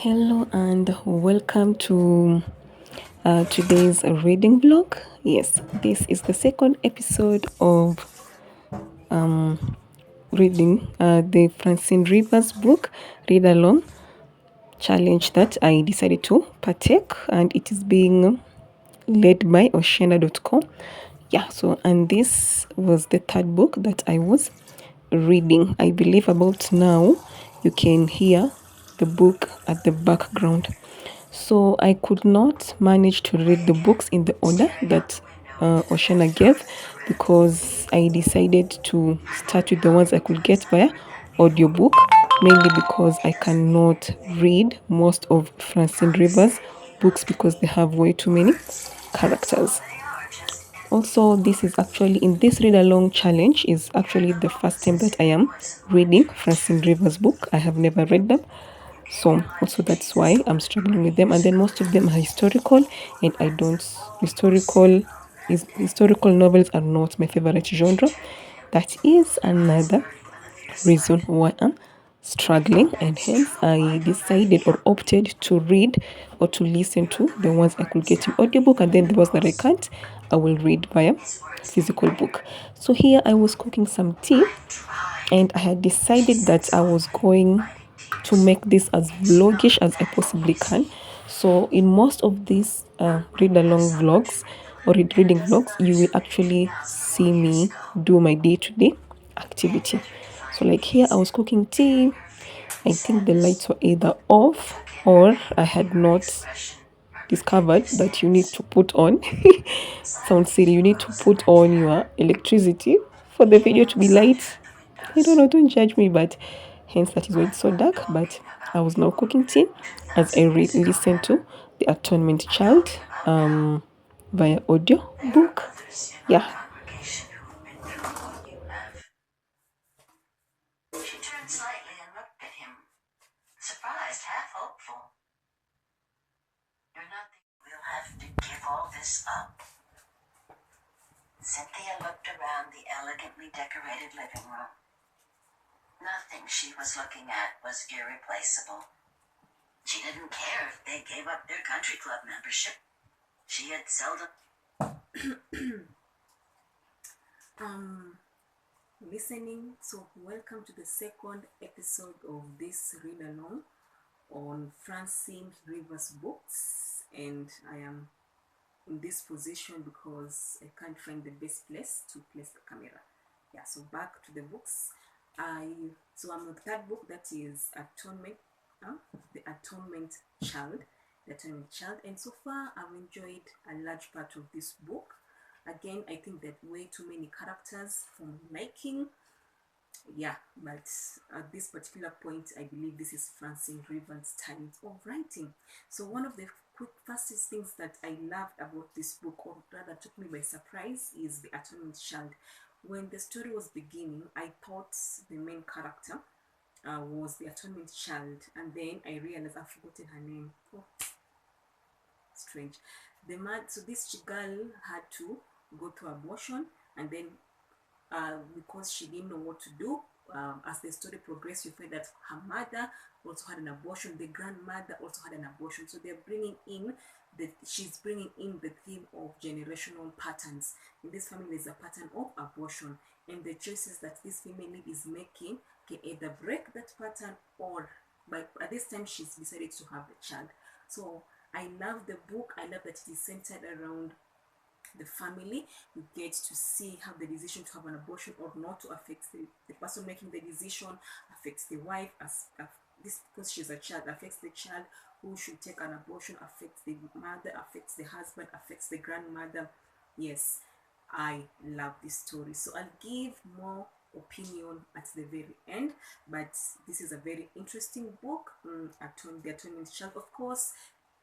Hello and welcome to today's reading vlog. Yes, this is the second episode of reading the Francine Rivers book, Readalong challenge that I decided to partake, and it is being led by Oshena.com. Yeah, so and this was the third book that I was reading. I believe about now you can hear the book at the background. So I could not manage to read the books in the order that Oshana gave because I decided to start with the ones I could get via audiobook, mainly because I cannot read most of Francine Rivers' books because they have way too many characters. Also, this is actually in this read along challenge is actually the first time that I am reading Francine Rivers' book. I have never read them. So also that's why I'm struggling with them. And then most of them are historical, and I don't historical novels are not my favorite genre. That is another reason why I'm struggling, and hence I decided or opted to read or to listen to the ones I could get in audiobook, and then the ones that I can't, I will read via physical book. So here I was cooking some tea, and I had decided that I was going to make this as vlogish as I possibly can. So in most of these read along vlogs or reading vlogs, you will actually see me do my day-to-day activity. So like here I was cooking tea. I think the lights were either off or I had not discovered that you need to put on sounds silly, you need to put on your electricity for the video to be light. I don't know, don't judge me, but hence that is why it's so dark. But I was now cooking tea as I listened to the Atonement Child via audio book. Yeah. She turned slightly and looked at him, surprised, half hopeful. You're not we'll have to give all this up. Cynthia looked around the elegantly decorated living room. Nothing she was looking at was irreplaceable. She didn't care if they gave up their country club membership. She had seldom listening. So welcome to the second episode of this read along on Francine Rivers books, and I am in this position because I can't find the best place to place the camera. Yeah, so back to the books. I'm on the third book, that is Atonement, the Atonement Child, the Atonement Child, and so far I've enjoyed a large part of this book. Again, I think that way too many characters for my liking. Yeah, but at this particular point, I believe this is Francine Rivers' style of writing. So one of the quick fastest things that I loved about this book, or rather took me by surprise, is the Atonement Child. When the story was beginning, I thought the main character was the Atonement Child, and then I realized I've forgotten her name. Oh, strange. So this girl had to go to abortion, and then because she didn't know what to do. As the story progressed, you find that her mother also had an abortion, the grandmother also had an abortion. So she's bringing in the theme of generational patterns. In this family, there's a pattern of abortion, and the choices that this family is making can either break that pattern or, by at this time, she's decided to have a child. So I love the book. I love that it is centered around the family. You get to see how the decision to have an abortion or not to affects the person making the decision, affects the wife, this because she's a child, affects the child who should take an abortion, affects the mother, affects the husband, affects the grandmother. Yes, I love this story. So I'll give more opinion at the very end, but this is a very interesting book. The Atonement Child, of course,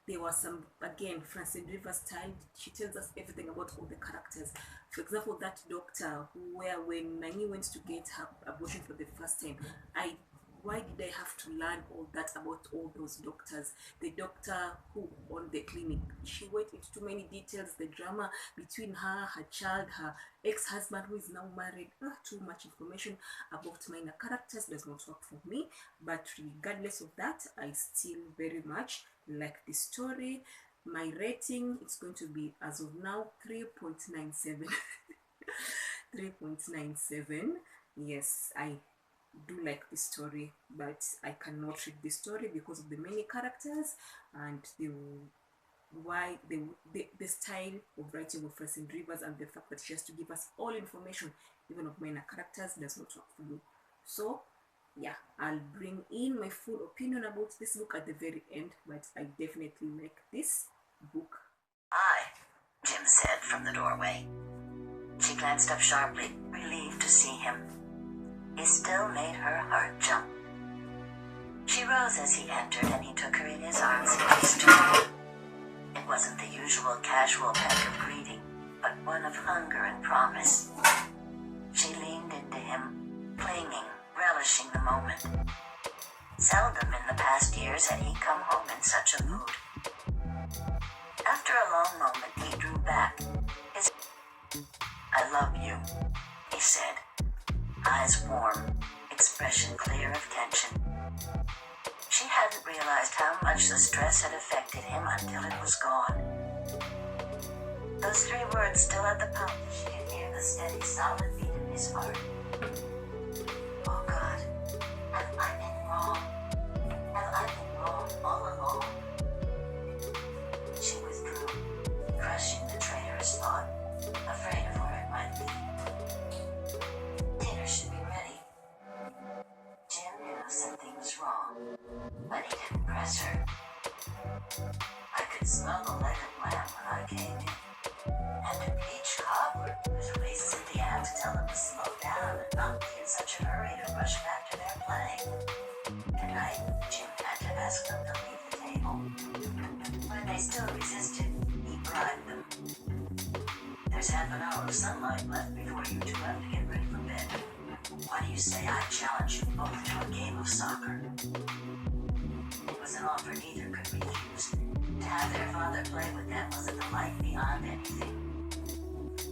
there was some, again, Francine Rivers style. She tells us everything about all the characters. For example, that doctor where when Nani went to get her abortion for the first time, I why did I have to learn all that about all those doctors? The doctor who owned the clinic, she went into too many details, the drama between her, her child, her ex-husband who is now married. Too much information about minor characters does not work for me. But regardless of that, I still very much like the story. My rating is going to be, as of now, 3.97. 3.97. Yes, I do like the story, but I cannot read the story because of the many characters and the style of writing of Francine Rivers, and the fact that she has to give us all information, even of minor characters, does not work for me. So yeah, I'll bring in my full opinion about this book at the very end, but I definitely like this book. Hi, Jim said from the doorway. She glanced up sharply, relieved to see him. He still made her heart jump. She rose as he entered, and he took her in his arms and kissed her. It wasn't the usual casual peck of greeting, but one of hunger and promise. She leaned into him, clinging, relishing the moment. Seldom in the past years had he come home in such a mood. After a long moment, he drew back. I love you, he said, eyes warm, expression clear of tension. She hadn't realized how much the stress had affected him until it was gone. Those 3 words still at the pump, she could hear the steady, solid beat in his heart. Oh God, have I been wrong? Have I been wrong all along? She withdrew, crushing the traitorous thought, afraid of where it might lead. Dinner should be ready. Jim knew something was wrong, but he didn't press her. I could smell the leg of lamb when I came in, and a peach cobbler with a way Cynthia had to tell him to slow down and not be in such a hurry to rush back to their play. At night, Jim had to ask them to leave the table. When they still resisted, he bribed them. There's half an hour of sunlight left before you 2 have to get ready for bed. Why do you say I challenge you both to a game of soccer? It was an offer neither could refuse. To have their father play with them was a delight beyond anything.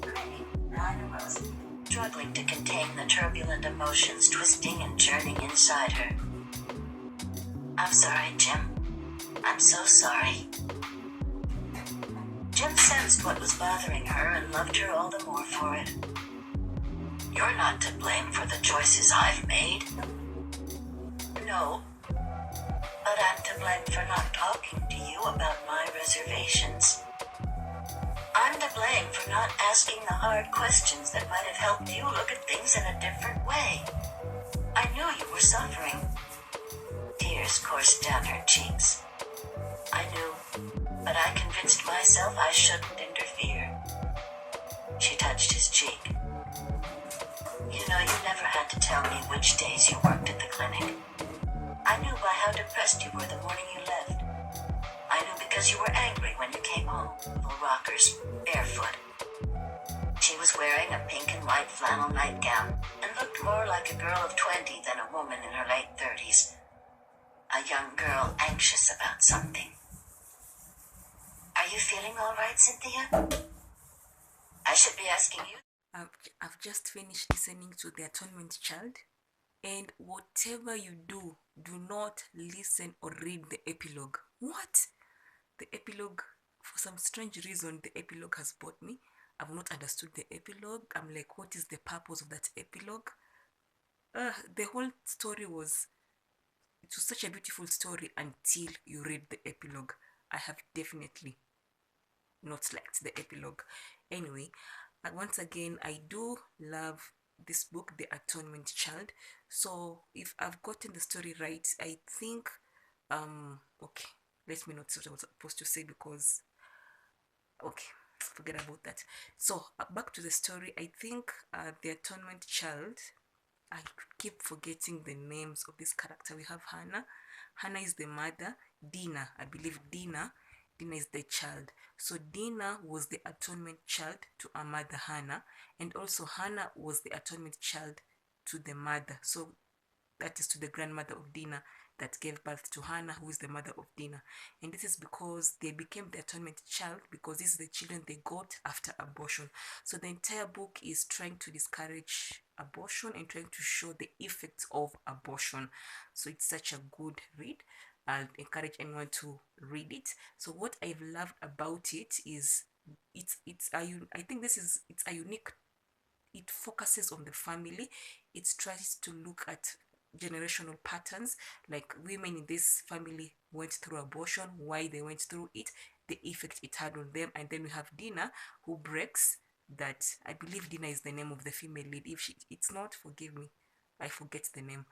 Grinning, Dinah rose, struggling to contain the turbulent emotions twisting and churning inside her. I'm sorry, Jim. I'm so sorry. Jim sensed what was bothering her and loved her all the more for it. You're not to blame for the choices I've made. No. But I'm to blame for not talking to you about my reservations. I'm to blame for not asking the hard questions that might have helped you look at things in a different way. I knew you were suffering. Tears coursed down her cheeks. I knew, but I convinced myself I shouldn't interfere. She touched his cheek. You know, you never had to tell me which days you worked at the clinic. I knew by how depressed you were the morning you left. I knew because you were angry when you came home, full rockers, barefoot. She was wearing a pink and white flannel nightgown and looked more like a girl of 20 than a woman in her late 30s. A young girl anxious about something. Are you feeling all right, Cynthia? I should be asking you. I've just finished listening to The Atonement Child, and whatever you do, do not listen or read the epilogue. What? The epilogue, for some strange reason, the epilogue has bought me. I've not understood the epilogue. I'm like, what is the purpose of that epilogue? The whole story it was such a beautiful story until you read the epilogue. I have definitely not liked the epilogue. Anyway, once again, I do love this book, The Atonement Child. So if I've gotten the story right, I think okay, let me not say what I was supposed to say, because okay, forget about that. So back to the story. I think The Atonement Child, I keep forgetting the names of this character. We have Hannah. Hannah is the mother. Dina, I believe Dina is the child. So Dina was the atonement child to her mother Hannah, and also Hannah was the atonement child to the mother. So that is to the grandmother of Dinah that gave birth to Hannah, who is the mother of Dinah. And this is because they became the atonement child, because these are the children they got after abortion. So the entire book is trying to discourage abortion and trying to show the effects of abortion. So it's such a good read. I'll encourage anyone to read it. So what I've loved about it is I think it's a unique, it focuses on the family. It tries to look at generational patterns, like women in this family went through abortion, why they went through it, the effect it had on them. And then we have Dina, who breaks that. I believe Dina is the name of the female lead. If it's not, forgive me, I forget the name.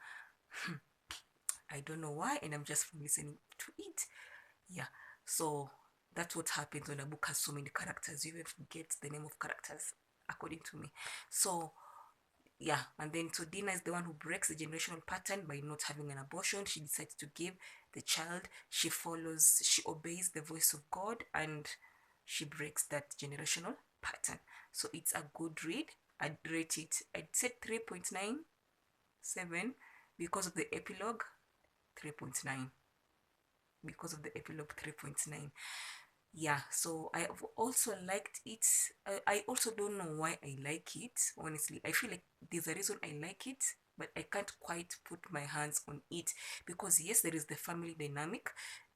I don't know why, and I'm just listening to it. Yeah, so that's what happens when a book has so many characters. You even forget the name of characters, according to me. So yeah, and then so Dina is the one who breaks the generational pattern by not having an abortion. She decides to give the child. She obeys the voice of God, and she breaks that generational pattern. So it's a good read. I'd rate it, I'd say 3.97 because of the epilogue. 3.9 because of the epilogue. 3.9. Yeah, so I have also liked it. I also don't know why I like it, honestly. I feel like there's a reason I like it, but I can't quite put my hands on it, because yes, there is the family dynamic.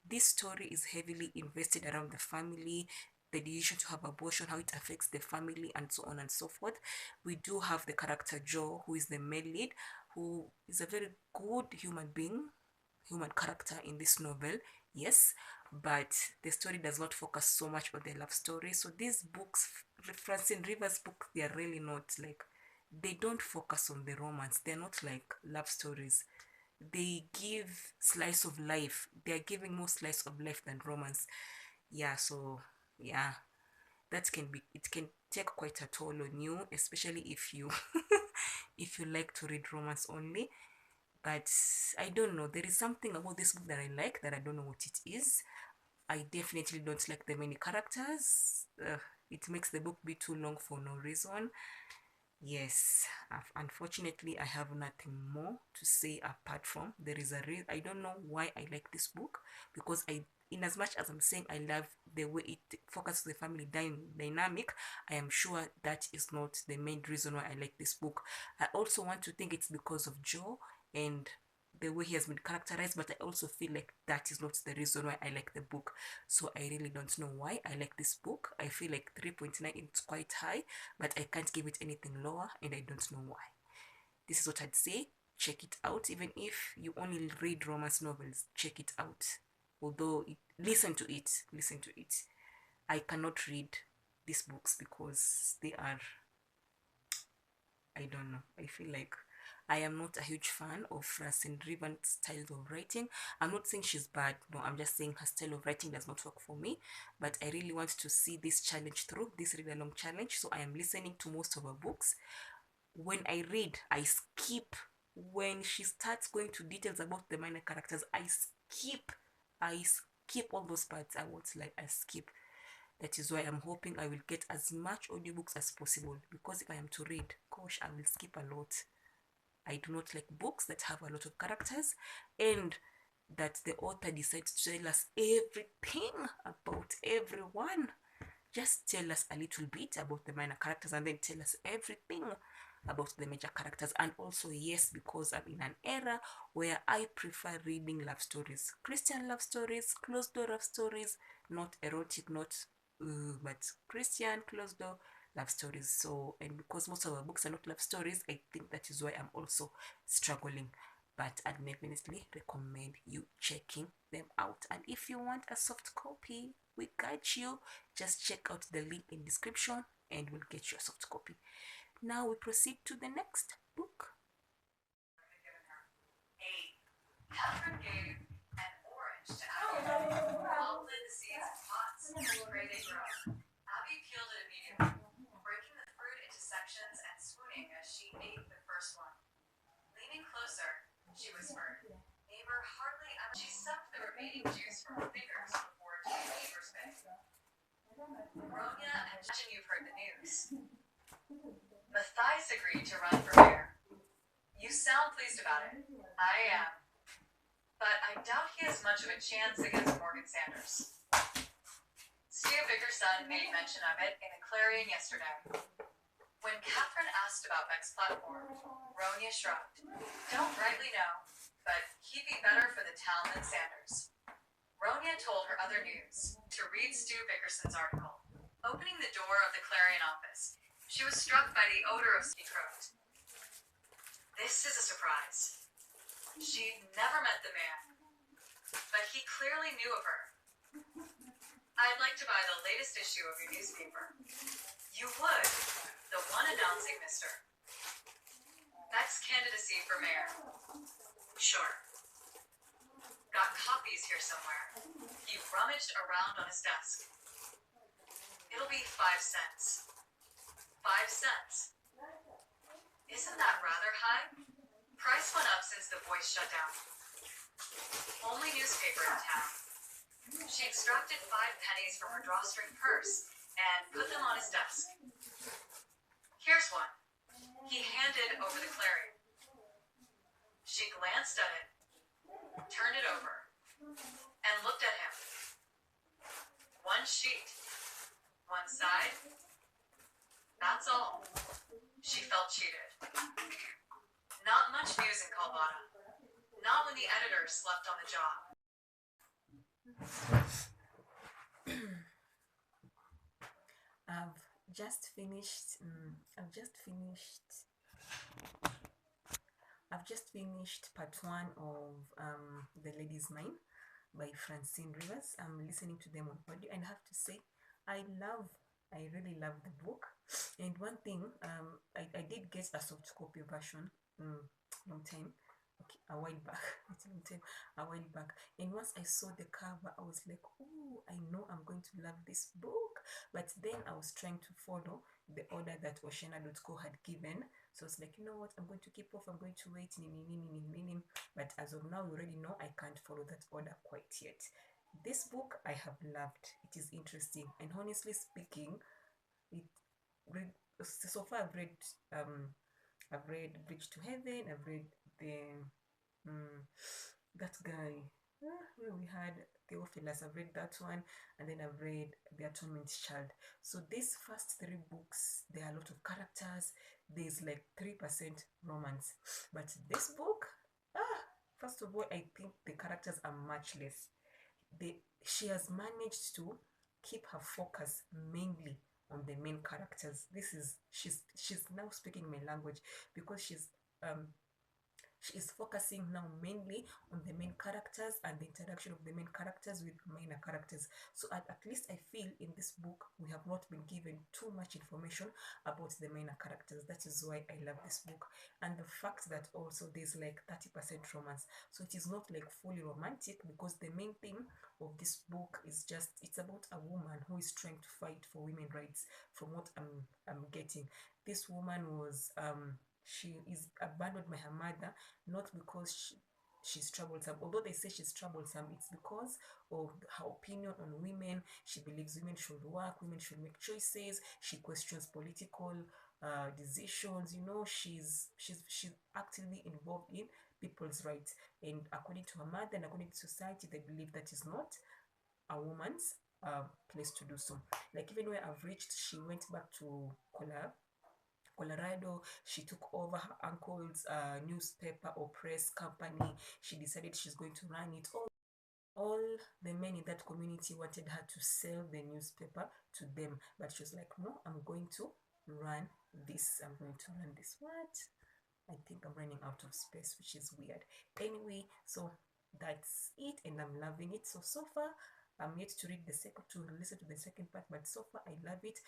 This story is heavily invested around the family, the decision to have abortion, how it affects the family, and so on and so forth. We do have the character Joe, who is the male lead, who is a very good human being, human character in this novel, yes, but the story does not focus so much on the love story. So these books, Francine Rivers books, they are really not like, they don't focus on the romance. They're not like love stories. They give slice of life. They are giving more slice of life than romance. Yeah, so yeah, that can be, it can take quite a toll on you, especially if you if you like to read romance only. But I don't know, there is something about this book that I like, that I don't know what it is. I definitely don't like the many characters. It makes the book be too long for no reason. Yes, unfortunately, I have nothing more to say apart from there is a reason. I don't know why I like this book, because in as much as I'm saying I love the way it focuses the family dynamic, I am sure that is not the main reason why I like this book. I also want to think it's because of Joe and the way he has been characterized, but I also feel like that is not the reason why I like the book. So I really don't know why I like this book. I feel like 3.9 is quite high, but I can't give it anything lower, and I don't know why. This is what I'd say. Check it out. Even if you only read romance novels, check it out. Although listen to it, listen to it. I cannot read these books because they are, I don't know, I feel like I am not a huge fan of Francine Rivers' style of writing. I'm not saying she's bad, no, I'm just saying her style of writing does not work for me. But I really want to see this challenge through, this read along challenge. So I am listening to most of her books. When I read, I skip. When she starts going to details about the minor characters, I skip. I skip all those parts. I want, like, I skip. That is why I'm hoping I will get as much audiobooks as possible, because if I am to read, gosh, I will skip a lot. I do not like books that have a lot of characters and that the author decides to tell us everything about everyone. Just tell us a little bit about the minor characters and then tell us everything about the major characters. And also, yes, because I'm in an era where I prefer reading love stories, Christian love stories, closed door love stories, not erotic, not but Christian closed door love stories. So, and because most of our books are not love stories, I think that is why I'm also struggling. But I'd definitely recommend you checking them out. And if you want a soft copy, we got you. Just check out the link in description and we'll get you a soft copy. Now we proceed to the next book. Catherine gave an orange to Abby. Paul planted the seeds in pots. Pray they grow. Abby peeled it immediately, breaking the fruit into sections and swooning as she ate the first one. Leaning closer, she whispered, "Neighbor, hardly." She sucked the remaining juice from her fingers before doing neighbor's bit. Ronya, and imagine you've heard the news. Matthias agreed to run for mayor. You You sound pleased about it. I am. But I doubt he has much of a chance against Morgan Sanders. Stu Bickerson made mention of it in the Clarion yesterday. When Catherine asked about Beck's platform, Ronia shrugged. Don't rightly know, but he'd be better for the town than Sanders. Ronia told her other news to read Stu Bickerson's article. Opening the door of the Clarion office, she was struck by the odor of sea croaked. This is a surprise. She'd never met the man, but he clearly knew of her. I'd like to buy the latest issue of your newspaper. You would. The one announcing Mr. Beck's candidacy for mayor. Sure. Got copies here somewhere. He rummaged around on his desk. It'll be 5 cents. 5 cents. Isn't that rather high? Price went up since the Voice shut down. Only newspaper in town. She extracted 5 pennies from her drawstring purse and put them on his desk. Here's one. He handed over the Clarion. She glanced at it, turned it over, and looked at him. One sheet. One side. That's all. She felt cheated. Not much news in Calvada. Not when the editor slept on the job. I've just finished. I've just finished part 1 of The Lady's Mine by Francine Rivers. I'm listening to them on audio, and I have to say, I really love the book. And one thing, I did get a soft copy version long time. Okay, a while back. It's a long time, a while back. And once I saw the cover, I was like, oh, I know I'm going to love this book. But then I was trying to follow the order that Oshena.co had given. So it's like, you know what, I'm going to keep off, I'm going to wait. But as of now, you already know I can't follow that order quite yet. This book I have loved. It is interesting. And honestly speaking, so far I've read Bridge to Heaven, I've read that guy where we had Theophilus, I've read that one, and then I've read The Atonement Child. So these first 3 books, there are a lot of characters, there's like 3% romance. But this book, first of all, I think the characters are much less. She has managed to keep her focus mainly on the main characters. She's now speaking my language, because she is focusing now mainly on the main characters and the interaction of the main characters with minor characters. So at least I feel in this book we have not been given too much information about the minor characters. That is why I love this book. And the fact that also there's like 30% romance, so it is not like fully romantic, because the main theme of this book is it's about a woman who is trying to fight for women's rights. From what I'm getting, this woman was she is abandoned by her mother, not because she's troublesome. Although they say she's troublesome, it's because of her opinion on women. She believes women should work, women should make choices. She questions political decisions. She's actively involved in people's rights. And according to her mother and according to society, they believe that is not a woman's place to do so. Like, even where I've reached, she went back to Colorado. She took over her uncle's newspaper or press company. She decided she's going to run it. All the men in that community wanted her to sell the newspaper to them, but she was like, no, I'm going to run this. What? I think I'm running out of space, which is weird. Anyway, so that's it, and I'm loving it. So far, I'm yet to listen to the second part, but so far I love it.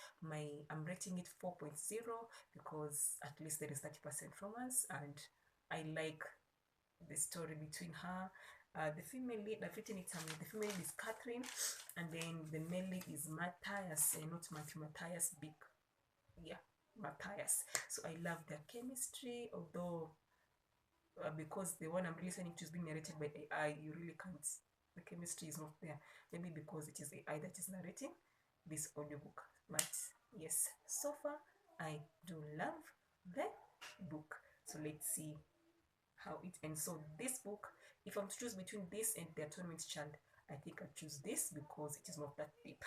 I'm rating it 4.0, because at least there is 30% romance, and I like the story between her. The female lead, the female lead is Catherine, and then the male lead is Matthias, not Matthew, Matthias Big. Yeah, Matthias. So I love their chemistry, although because the one I'm listening to is being narrated by AI, you really can't. The chemistry is not there. Maybe because it is AI that is narrating this audiobook. But yes, so far I do love the book. So let's see how it ends. So this book, if I'm to choose between this and the Atonement Child, I think I'll choose this because it is not that deep.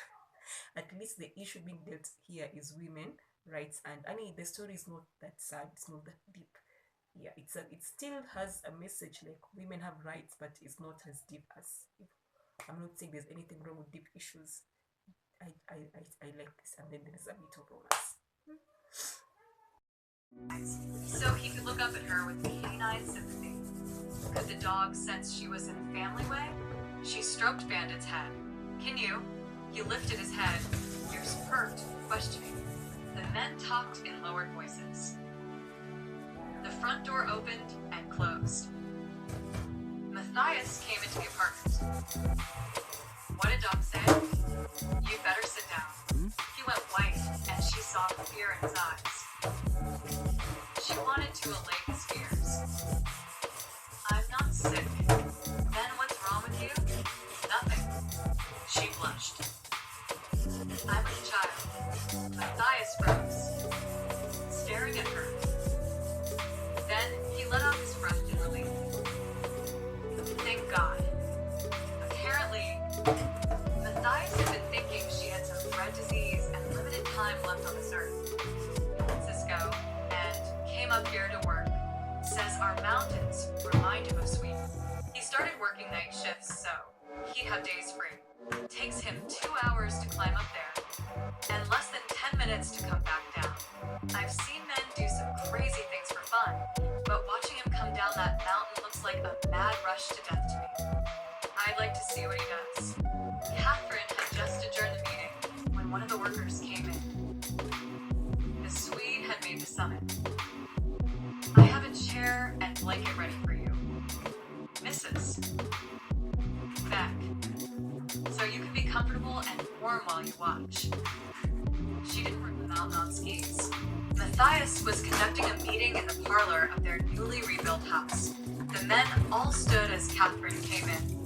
At least the issue being dealt here is women rights, and I mean the story is not that sad, it's not that deep. Yeah, it still has a message like women have rights, but it's not as deep as if, I'm not saying there's anything wrong with deep issues. I like this, and then there's a bit of romance. So he could look up at her with canine sympathy. Could the dog sense she was in a family way? She stroked Bandit's head. Can you? He lifted his head, ears perked, questioning. The men talked in lowered voices. The front door opened and closed. Matthias came into the apartment. What did Doc say? You'd better sit down. He went white, and she saw the fear in his eyes. She wanted to allay his fears. I'm not sick. Then what's wrong with you? Nothing. She blushed. I'm a child. Matthias froze, staring at her. Then he let out his breath in relief. Thank God. Apparently, Matthias had been thinking she had some red disease and limited time left on this earth. Cisco, and came up here to work. Says our mountains remind him of Sweden. He started working night shifts, so he'd have days free. Takes him 2 hours to climb up there, and less than 10 minutes to come back down. I've seen men do some crazy things for fun, but watching him come down that mountain looks like a mad rush to death to me. I'd like to see what he does. Catherine had just adjourned the meeting when one of the workers came in. The Swede had made the summit. I have a chair and blanket ready for you. Mrs. Beck. So you can be comfortable and warm while you watch. She didn't rip the mountain on skis. Matthias was conducting a meeting in the parlor of their newly rebuilt house. The men all stood as Catherine came in.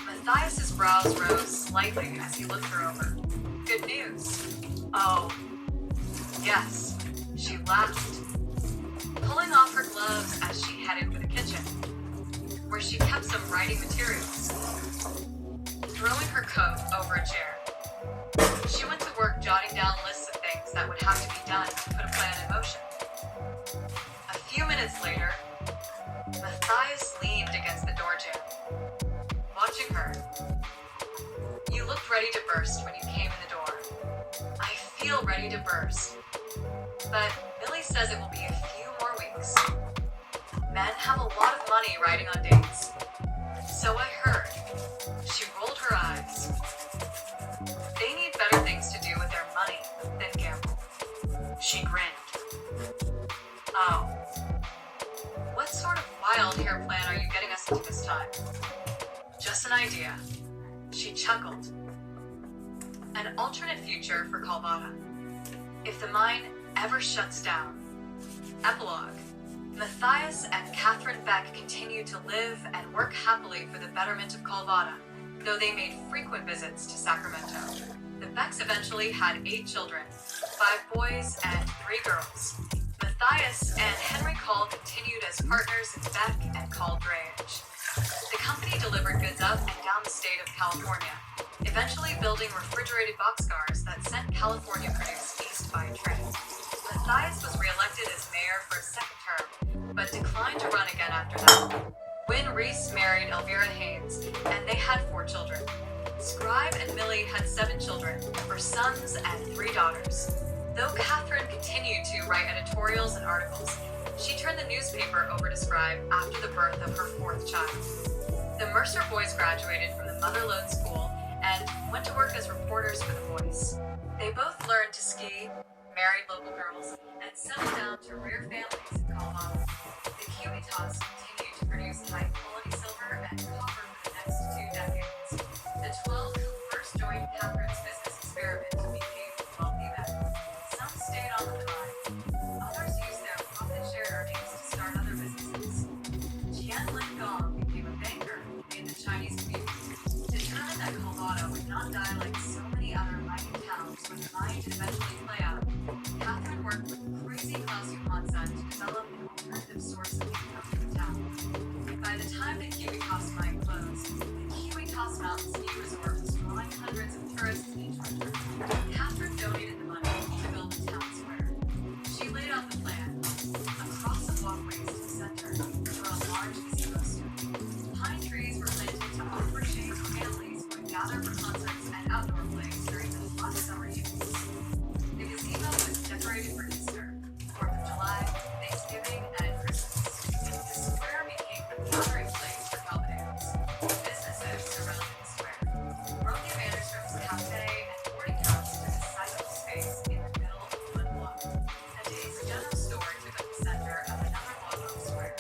Matthias's brows rose slightly as he looked her over. Good news. Oh, yes. She laughed, pulling off her gloves as she headed for the kitchen, where she kept some writing materials. Throwing her coat over a chair, she went to work jotting down lists of things that would have to be done to put a plan in motion. A few minutes later, Matthias leaned against the door jamb, watching her. You looked ready to burst when you came in the door. I feel ready to burst, but Millie says it will be a few more weeks. Men have a lot of money riding on dates. So I heard. She rolled her eyes. They need better things to do with their money than gamble. She grinned. Oh. What sort of wild hair plan are you getting us into this time? Just an idea. She chuckled. An alternate future for Calvada. If the mine ever shuts down. Epilogue. Matthias and Catherine Beck continued to live and work happily for the betterment of Calvada, though they made frequent visits to Sacramento. The Becks eventually had 8 children, 5 boys and 3 girls. Matthias and Henry Call continued as partners in Beck and Call drayage. The company delivered goods up and down the state of California, eventually building refrigerated boxcars that sent California produce east by train. Matthias was re-elected as mayor for a second term, but declined to run again after that. Wynne Reese married Elvira Haynes, and they had 4 children. Scribe and Millie had 7 children, 4 sons and 3 daughters. Though Catherine continued to write editorials and articles, she turned the newspaper over to Scribe after the birth of her 4th child. The Mercer boys graduated from the Mother Lode School and went to work as reporters for The Voice. They both learned to ski, married local girls, and settled down to rear families in Colorado. The Cubitas continued to produce high-quality silver and copper for the next 2 decades. The 12 who first joined Catherine's business experiment became wealthy men. Some stayed on the climb. Others used their profit-share earnings to start other businesses. Jian Lingong became a banker in the Chinese community, determined that Colorado would not die like so many other mining towns when the mine would eventually play out. Catherine worked with crazy Klaus Johansson to develop an alternative source of income for the town. gather for concerts and outdoor plays during the hot summer evenings. The gazebo was decorated for Easter, 4th of July, Thanksgiving, and Christmas. The square became a gathering place for Calvinians. Businesses surrounded the square. Rocky Manuscripts Cafe and boarding house took a sizable space in the middle of one block. A Dave's General Store took up the center of another block on the square.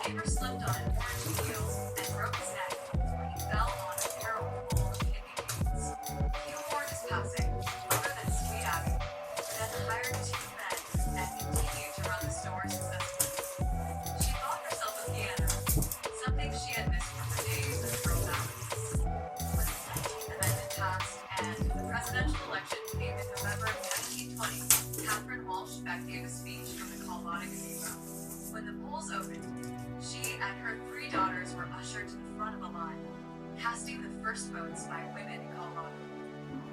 A neighbor slipped on an orange peel and broke his neck when he fell on a barrel full of kidney beans. He warned his passing, other than Sweet Abby, then hired 2 men and continued to run the store successfully. She bought herself a piano, something she had missed from her days as Pearl Valley. When the 19th Amendment passed and the presidential election came in November 1920, Catherine Walsh Beck gave a speech from the Colorado Cathedral. When the polls opened, she and her 3 daughters were ushered to the front of the line, casting the first votes by women in Colorado.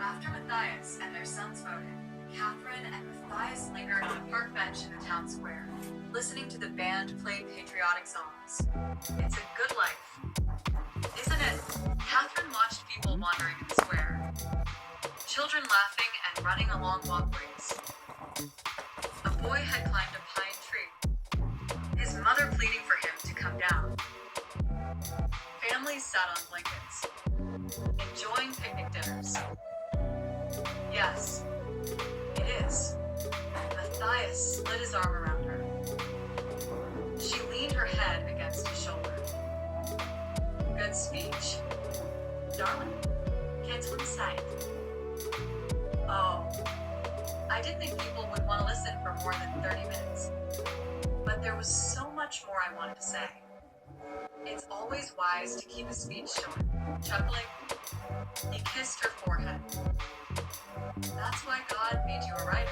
After Matthias and their sons voted, Catherine and Matthias lingered on a park bench in the town square, listening to the band play patriotic songs. It's a good life, isn't it? Catherine watched people wandering in the square, children laughing and running along walkways. A boy had climbed a pine tree, his mother pleading for him to come down. Families sat on blankets, enjoying picnic dinners. Yes, it is. Matthias slid his arm around her. She leaned her head against his shoulder. Good speech. Darling, can't swim aside. Oh, I did think people would want to listen for more than 30 minutes. But there was so much more I wanted to say. It's always wise to keep a speech short. Chuckling, he kissed her forehead. That's why God made you a writer.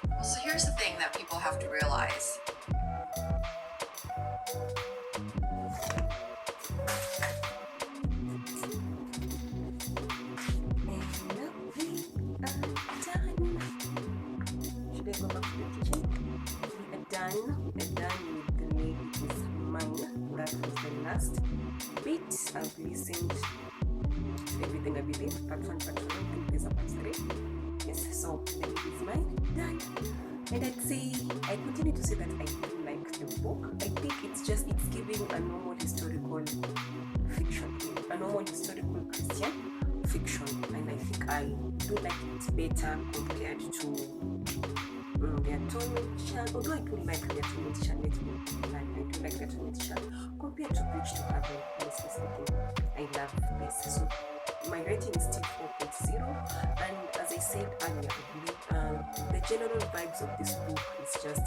Well, so here's the thing that people have to realize. Bit I've listened to everything, I believe. Part 1, part 2, I think there's a part 3. Yes, so the baby is mine, done. And I'd say, I continue to say that I do like the book. I think it's giving a normal historical fiction, a normal historical Christian fiction. And I think I do like it better compared to the Atonement Child. Although I do like the Atonement Child, I do like the Atonement Child compared to Bridge to Heaven. Honestly speaking, I love this. So my rating is still 4.0, and as I said earlier, I believe the general vibes of this book is just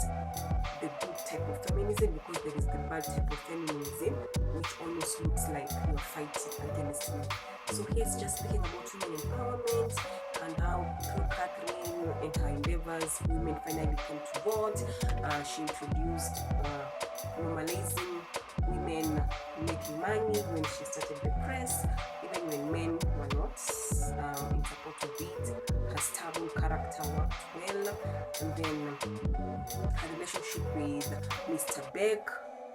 the good type of feminism, because there is the bad type of feminism which almost looks like you're fighting against men. So he's just speaking about women empowerment and how through Catherine and her endeavors, women finally came to vote. She introduced normalizing women making money when she started the press, even when men were not in support of it. Her stable character worked well, and then her relationship with Mr. Beck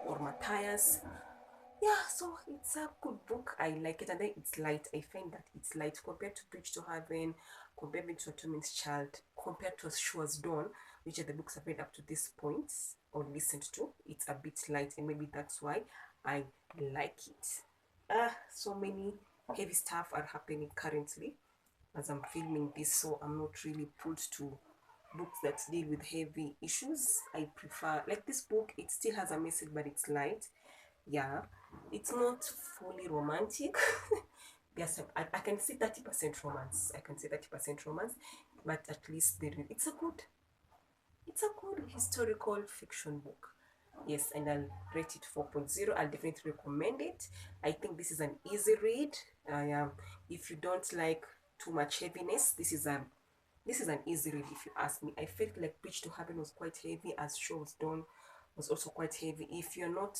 or Matthias. Yeah, so it's a good book. I like it, and then it's light. I find that it's light compared to Bridge to Heaven, compared to Atonement Child, compared to As Sure as Dawn, which are the books I've read up to this point or listened to. It's a bit light, and maybe that's why I like it. So many heavy stuff are happening currently as I'm filming this, so I'm not really pulled to books that deal with heavy issues. I prefer, like this book, it still has a message, but it's light. Yeah, it's not fully romantic. Yes, I can say 30% romance. I can say 30% romance, but at least it's a good historical fiction book. Yes, and I'll rate it 4.0. I'll definitely recommend it. I think this is an easy read. If you don't like too much heaviness, this is an easy read if you ask me. I felt like Bridge to Heaven was quite heavy, As Sure as Dawn was also quite heavy. If you're not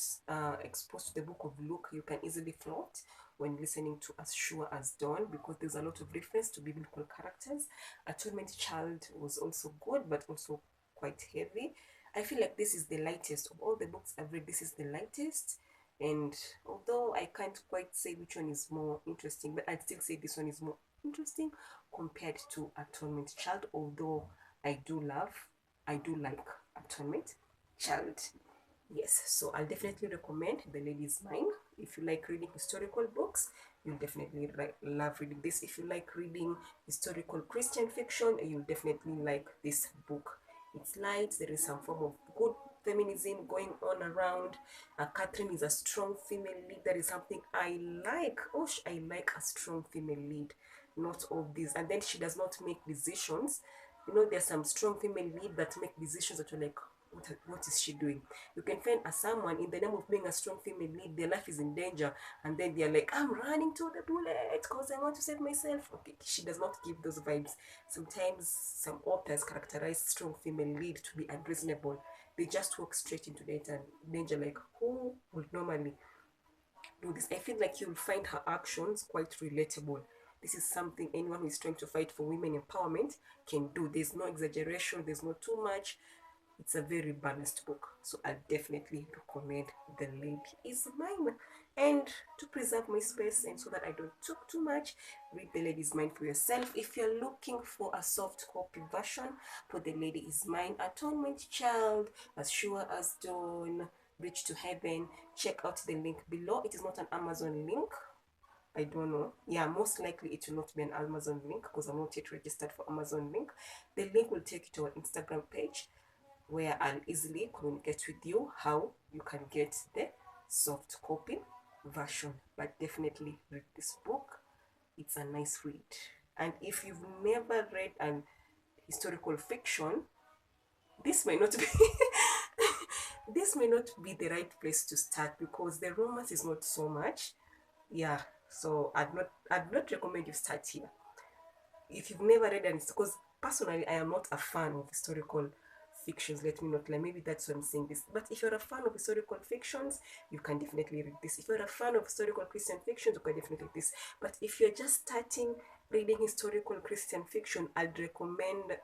exposed to the book of Luke, you can easily float when listening to As Sure as Dawn, because there's a lot of reference to biblical characters. Atonement Child was also good, but also quite heavy. I feel like this is the lightest of all the books I've read. This is the lightest. And although I can't quite say which one is more interesting, but I'd still say this one is more interesting compared to Atonement Child, although I do like Atonement Child. Yes, so I'll definitely recommend The Lady's Mind. If you like reading historical books, you'll definitely love reading this. If you like reading historical Christian fiction, you'll definitely like this book. It's light, there is some form of good feminism going on around. Catherine is a strong female lead. That is something I like. Oh, I like a strong female lead, not all these. And then she does not make decisions. You know, there's some strong female lead that make decisions that you're like, what is she doing? You can find a someone in the name of being a strong female lead, their life is in danger, and then they're like, I'm running to the bullet because I want to save myself. Okay, she does not give those vibes. Sometimes some authors characterize strong female lead to be unreasonable. They just walk straight into danger, like who would normally do this? I feel like you'll find her actions quite relatable. This is something anyone who is trying to fight for women empowerment can do. There's no exaggeration, there's not too much. It's a very balanced book, so I definitely recommend The Lady Is Mine. And to preserve my space and so that I don't talk too much, read The Lady Is Mine for yourself. If you're looking for a soft copy version for The Lady Is Mine, Atonement Child, As Sure as Dawn, Bridge to Heaven, check out the link below. It is not an Amazon link. I don't know. Yeah, most likely it will not be an Amazon link because I'm not yet registered for Amazon link. The link will take you to our Instagram page where I'll easily communicate with you how you can get the soft copy version. But definitely read this book. It's a nice read. And if you've never read an historical fiction, this may not be this may not be the right place to start because the romance is not so much. Yeah, so I'd not recommend you start here. If you've never read an, because personally I am not a fan of historical fictions, let me not lie, maybe that's why I'm saying this, but if you're a fan of historical fictions, you can definitely read this. If you're a fan of historical Christian fictions, you can definitely read this. But if you're just starting reading historical Christian fiction, I'd recommend